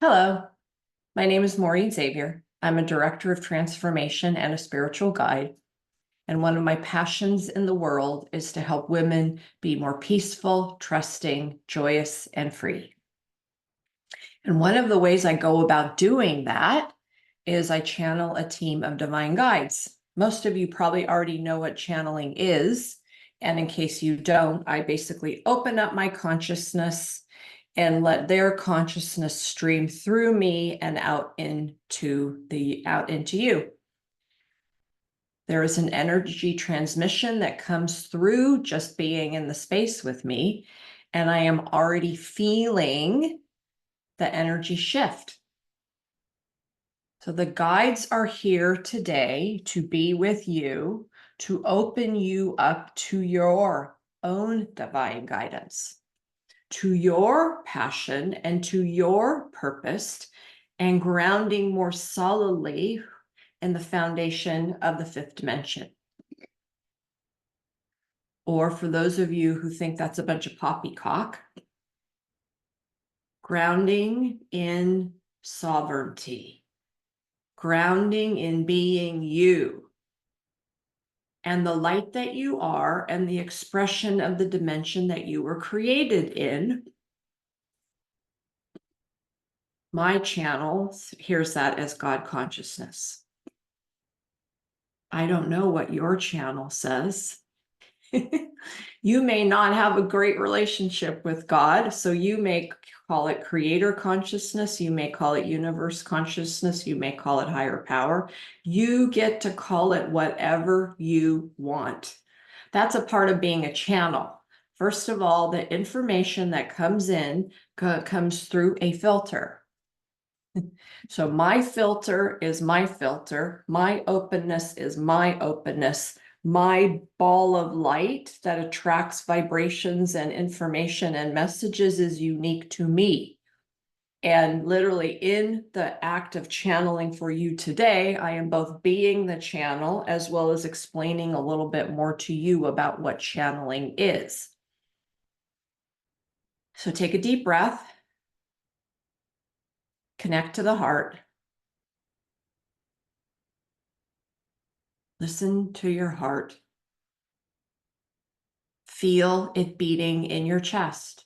Hello, my name is Maurine Xavier. I'm a director of transformation and a spiritual guide. And one of my passions in the world is to help women be more peaceful, trusting, joyous, and free. And one of the ways I go about doing that is I channel a team of divine guides. Most of you probably already know what channeling is. And in case you don't, I basically open up my consciousness and let their consciousness stream through me and out into you. There is an energy transmission that comes through just being in the space with me, and I am already feeling the energy shift. So the guides are here today to be with you, to open you up to your own divine guidance, to your passion and to your purpose, and grounding more solidly in the foundation of the fifth dimension. Or for those of you who think that's a bunch of poppycock, grounding in sovereignty, grounding in being you and the light that you are and the expression of the dimension that you were created in. My channel hears that as God consciousness. I don't know what your channel says. You may not have a great relationship with God, so you may call it creator consciousness, you may call it universe consciousness, you may call it higher power. You get to call it whatever you want. That's a part of being a channel. First of all, the information that comes in comes through a filter. So my filter is my filter. My openness is my openness. My ball of light that attracts vibrations and information and messages is unique to me. And literally in the act of channeling for you today, I am both being the channel as well as explaining a little bit more to you about what channeling is. So take a deep breath, connect to the heart. Listen to your heart. Feel it beating in your chest.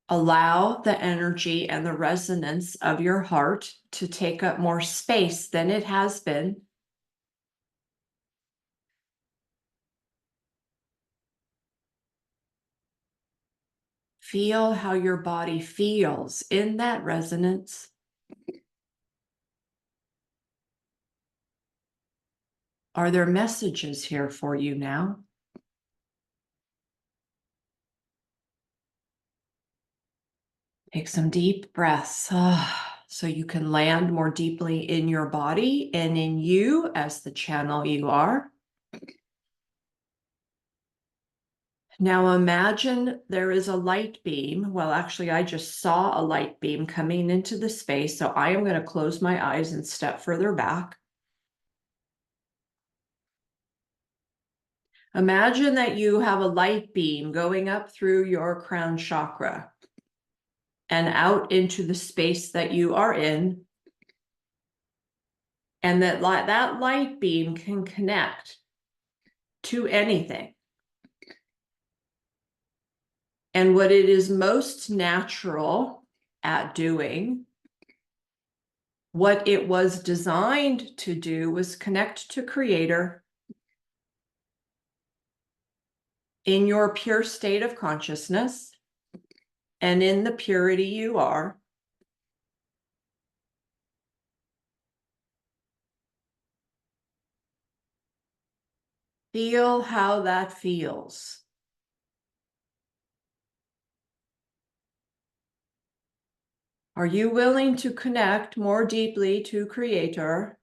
Allow the energy and the resonance of your heart to take up more space than it has been. Feel how your body feels in that resonance. Are there messages here for you now? Take some deep breaths so you can land more deeply in your body and in you as the channel you are. Now imagine there is a light beam. Well, actually, I just saw a light beam coming into the space, so I am going to close my eyes and step further back. Imagine that you have a light beam going up through your crown chakra and out into the space that you are in, and that light beam can connect to anything. And what it is most natural at doing, what it was designed to do, was connect to Creator in your pure state of consciousness and in the purity you are. Feel how that feels. Are you willing to connect more deeply to Creator?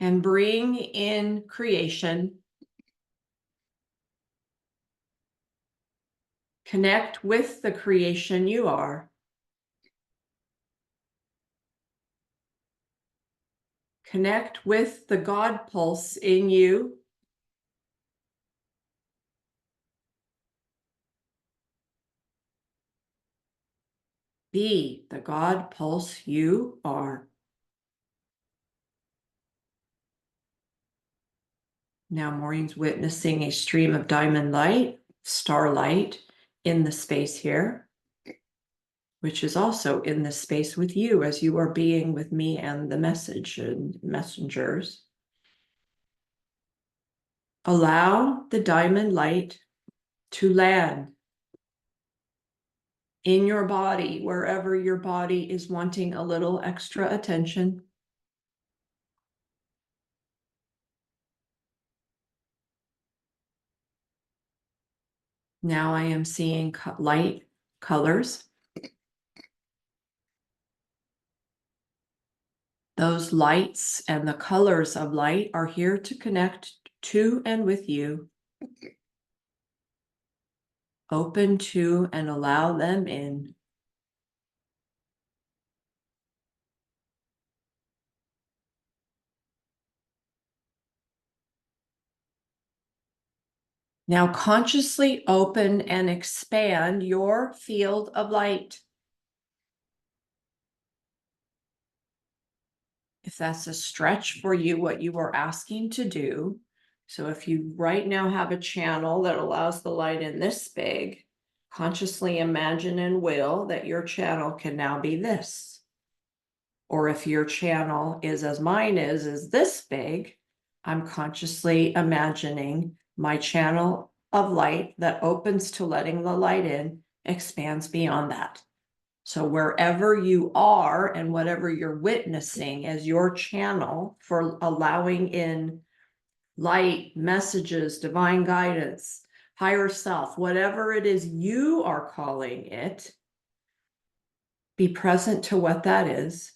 And bring in creation. Connect with the creation you are. Connect with the God pulse in you. Be the God pulse you are. Now Maureen's witnessing a stream of diamond light, starlight, in the space here, which is also in this space with you as you are being with me and the message and messengers. Allow the diamond light to land in your body, wherever your body is wanting a little extra attention. Now I am seeing light colors. Those lights and the colors of light are here to connect to and with you. Open to and allow them in. Now consciously open and expand your field of light. If that's a stretch for you, what you are asking to do. So if you right now have a channel that allows the light in this big, consciously imagine and will that your channel can now be this. Or if your channel is as mine is this big, I'm consciously imagining my channel of light that opens to letting the light in, expands beyond that. So wherever you are and whatever you're witnessing as your channel for allowing in light, messages, divine guidance, higher self, whatever it is you are calling it, be present to what that is,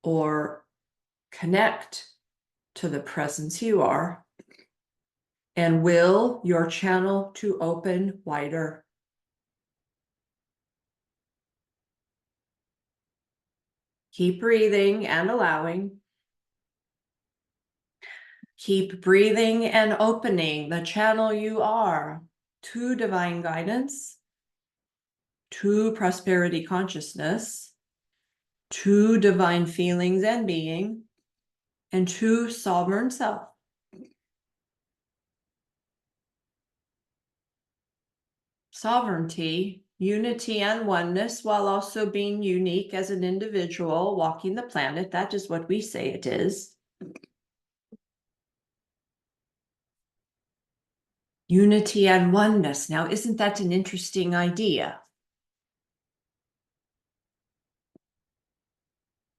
or connect to the presence you are, and will your channel to open wider. Keep breathing and allowing. Keep breathing and opening the channel you are to divine guidance, to prosperity consciousness, to divine feelings and being, and to sovereign self. Sovereignty, unity, and oneness, while also being unique as an individual walking the planet. That is what we say it is. Unity and oneness. Now, isn't that an interesting idea?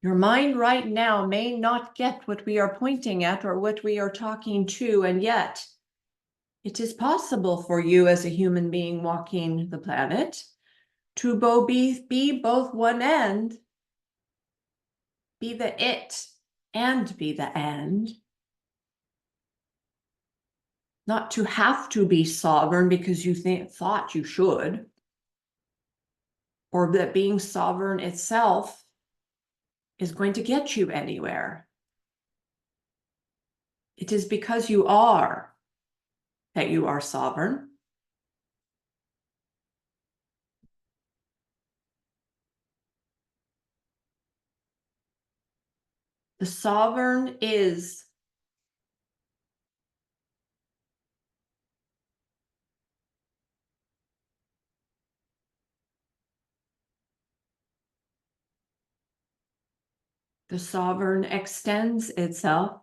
Your mind right now may not get what we are pointing at or what we are talking to, and yet it is possible for you as a human being walking the planet to be both one and be the it and be the and. Not to have to be sovereign because you thought you should, or that being sovereign itself is going to get you anywhere. It is because you are that you are sovereign. The sovereign is the sovereign extends itself.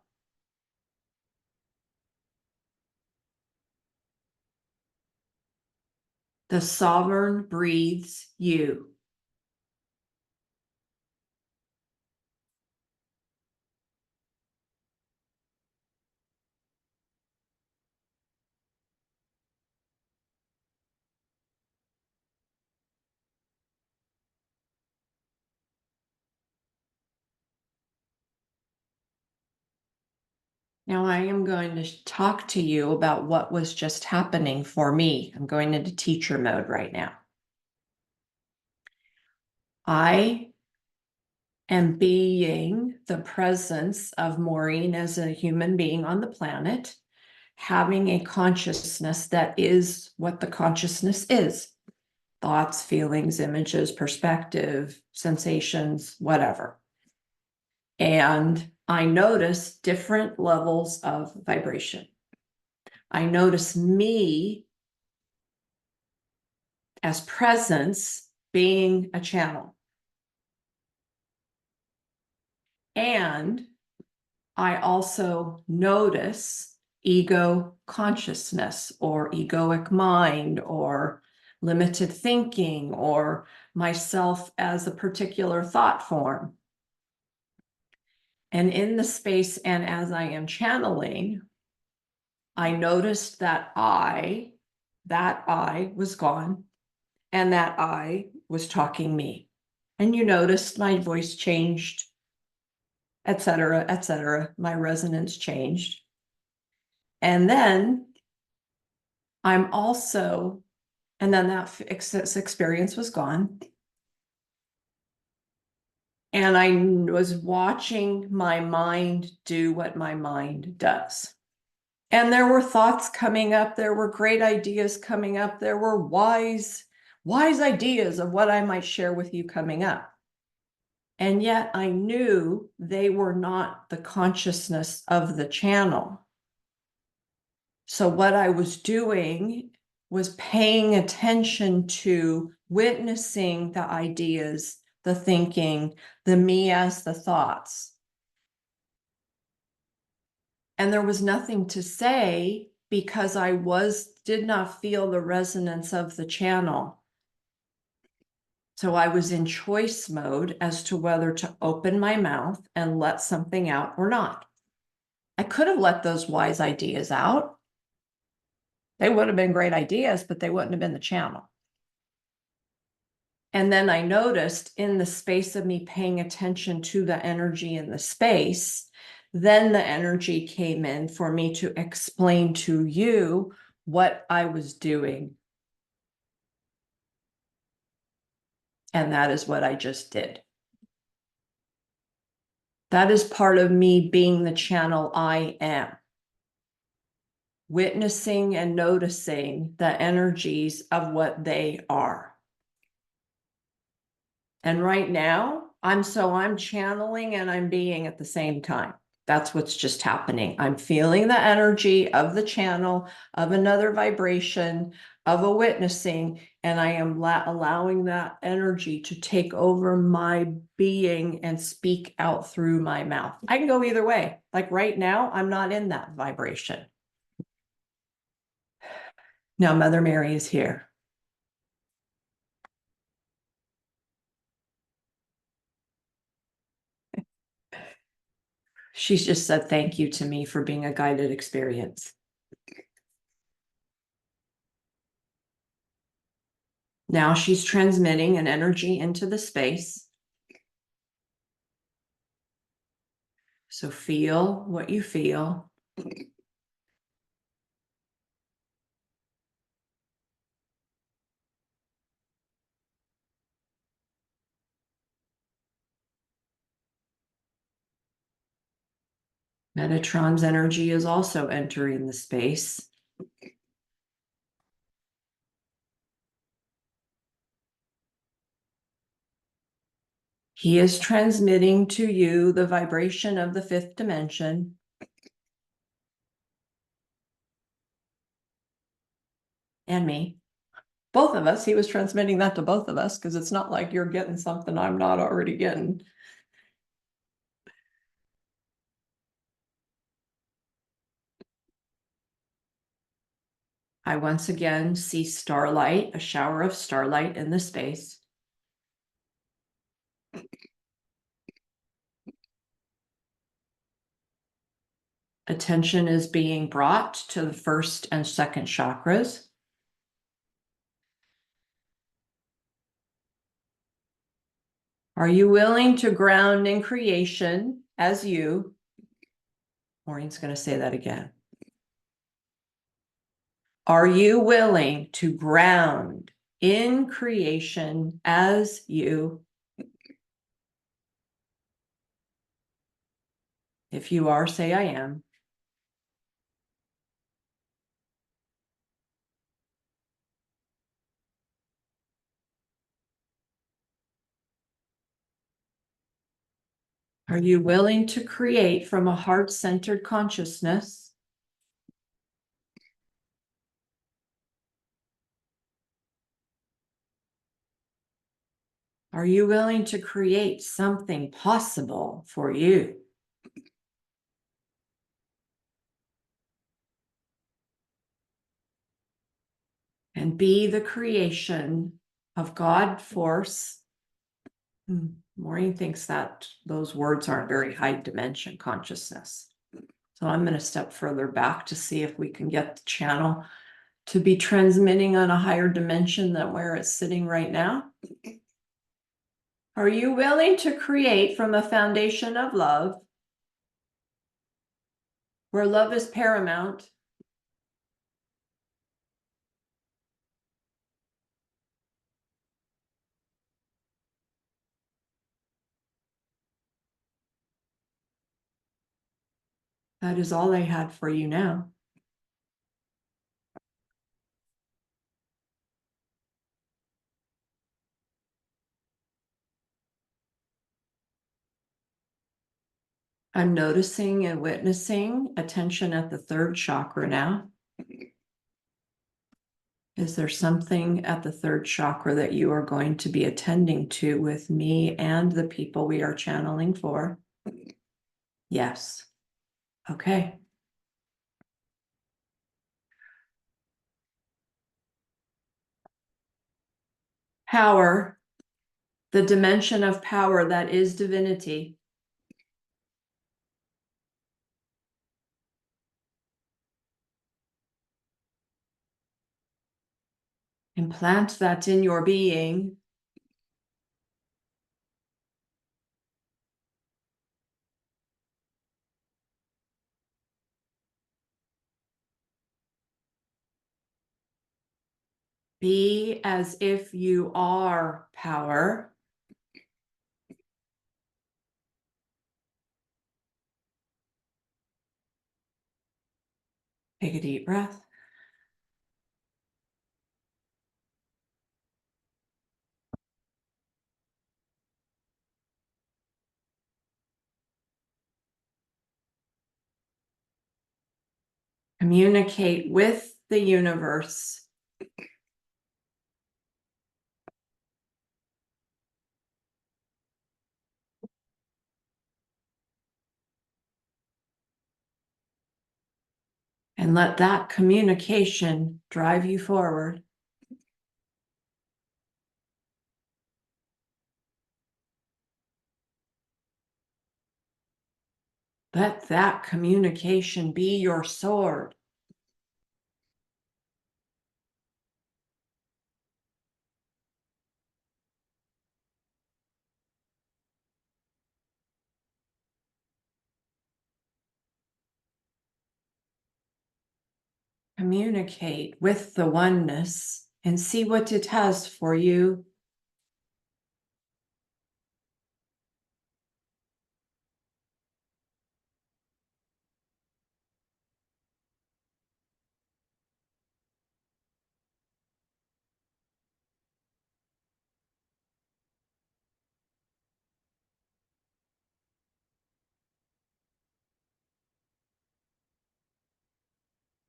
The sovereign breathes you. Now I am going to talk to you about what was just happening for me. I'm going into teacher mode right now. I and being the presence of Maurine as a human being on the planet, having a consciousness that is what the consciousness is: thoughts, feelings, images, perspective, sensations, whatever. And I notice different levels of vibration. I notice me as presence being a channel. And I also notice ego consciousness or egoic mind or limited thinking or myself as a particular thought form. And in the space and as I am channeling, I noticed that I was gone and that I was talking me. And you noticed my voice changed, etc., etc. My resonance changed. And then I'm also, and then that experience was gone. And I was watching my mind do what my mind does. And there were thoughts coming up. There were great ideas coming up. There were wise ideas of what I might share with you coming up. And yet I knew they were not the consciousness of the channel. So what I was doing was paying attention to witnessing the ideas, the thinking, the me as the thoughts. And there was nothing to say because I did not feel the resonance of the channel. So I was in choice mode as to whether to open my mouth and let something out or not. I could have let those wise ideas out. They would have been great ideas, but they wouldn't have been the channel. And then I noticed in the space of me paying attention to the energy in the space, then the energy came in for me to explain to you what I was doing. And that is what I just did. That is part of me being the channel I am. Witnessing and noticing the energies of what they are. And right now, I'm channeling and I'm being at the same time. That's what's just happening. I'm feeling the energy of the channel, of another vibration, of a witnessing, and I am allowing that energy to take over my being and speak out through my mouth. I can go either way. Like right now, I'm not in that vibration. Now, Mother Mary is here. She's just said thank you to me for being a guided experience. Now she's transmitting an energy into the space. So feel what you feel. Metatron's energy is also entering the space. He is transmitting to you the vibration of the fifth dimension. And me. Both of us. He was transmitting that to both of us because it's not like you're getting something I'm not already getting. I once again see starlight, a shower of starlight in the space. Attention is being brought to the first and second chakras. Are you willing to ground in creation as you? Maureen's going to say that again. Are you willing to ground in creation as you? If you are, say I am. Are you willing to create from a heart-centered consciousness? Are you willing to create something possible for you? And be the creation of God force. Maureen thinks that those words aren't very high dimension consciousness. So I'm going to step further back to see if we can get the channel to be transmitting on a higher dimension than where it's sitting right now. Are you willing to create from a foundation of love, where love is paramount? That is all I had for you now. I'm noticing and witnessing attention at the third chakra now. Is there something at the third chakra that you are going to be attending to with me and the people we are channeling for? Yes. Okay. Power, the dimension of power that is divinity. Implant that in your being. Be as if you are power. Take a deep breath. Communicate with the universe. And let that communication drive you forward. Let that communication be your sword. Communicate with the oneness and see what it has for you.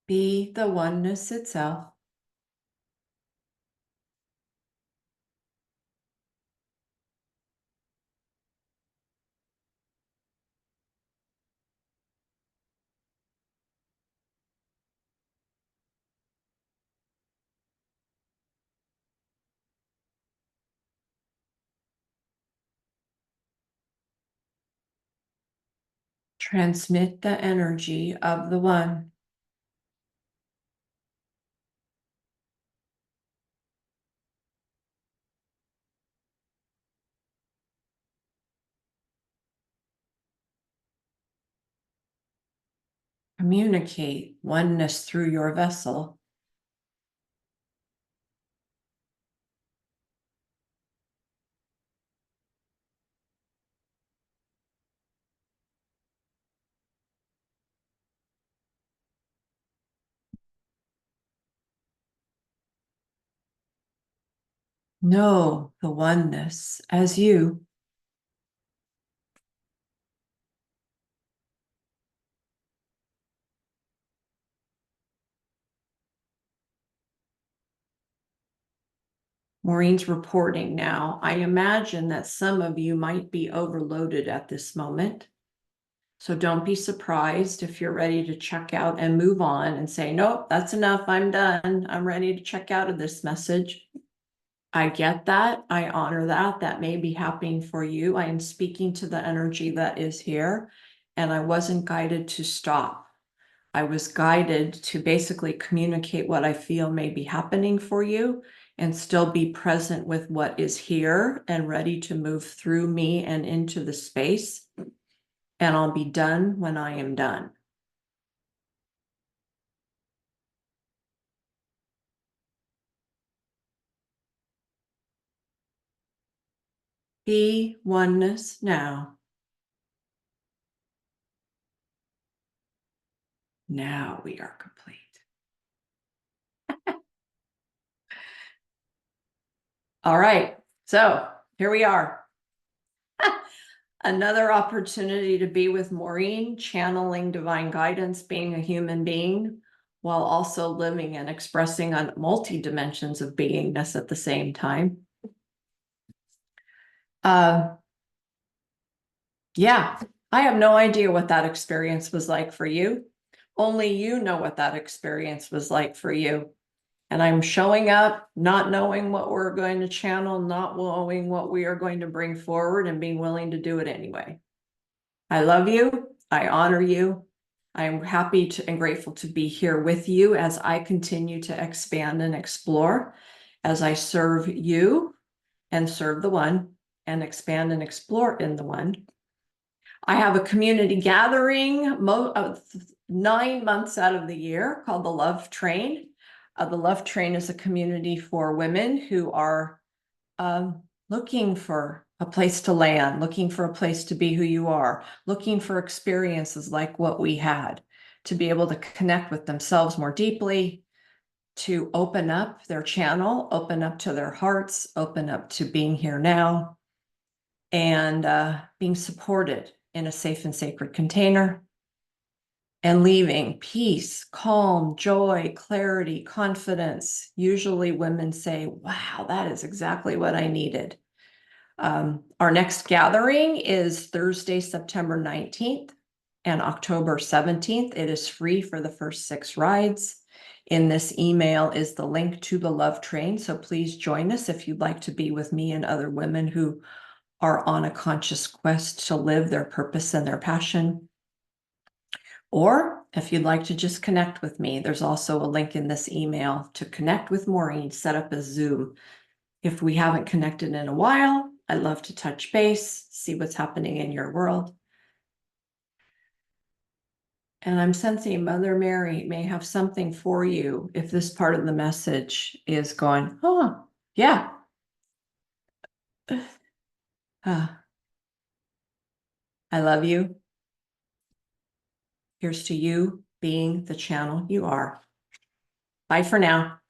Be the oneness itself. Transmit the energy of the one. Communicate oneness through your vessel. Know the oneness as you. Maurine's reporting now. I imagine that some of you might be overloaded at this moment. So don't be surprised if you're ready to check out and move on and say, nope, that's enough. I'm done. I'm ready to check out of this message. I get that. I honor that. That may be happening for you. I am speaking to the energy that is here, and I wasn't guided to stop. I was guided to basically communicate what I feel may be happening for you and still be present with what is here and ready to move through me and into the space. And I'll be done when I am done. Be oneness now. Now we are complete. All right. So here we are. Another opportunity to be with Maurine, channeling divine guidance, being a human being, while also living and expressing on multi-dimensions of beingness at the same time. Yeah, I have no idea what that experience was like for you. Only you know what that experience was like for you. And I'm showing up, not knowing what we're going to channel, not knowing what we are going to bring forward, and being willing to do it anyway. I love you. I honor you. I'm happy to and grateful to be here with you as I continue to expand and explore, as I serve you and serve the one and expand and explore in the one. I have a community gathering 9 months out of the year called the Love Train. The Love Train is a community for women who are looking for a place to land, looking for a place to be who you are, looking for experiences like what we had, to be able to connect with themselves more deeply, to open up their channel, open up to their hearts, open up to being here now, and being supported in a safe and sacred container, and leaving peace, calm, joy, clarity, confidence. Usually women say, wow, that is exactly what I needed. Our next gathering is Thursday, September 19th and October 17th. It is free for the first 6 rides. In this email is the link to the Love Train. So please join us if you'd like to be with me and other women who are on a conscious quest to live their purpose and their passion. Or if you'd like to just connect with me, there's also a link in this email to connect with Maurine, set up a Zoom. If we haven't connected in a while, I'd love to touch base, see what's happening in your world. And I'm sensing Mother Mary may have something for you if this part of the message is going, oh, yeah. I love you. Here's to you being the channel you are. Bye for now.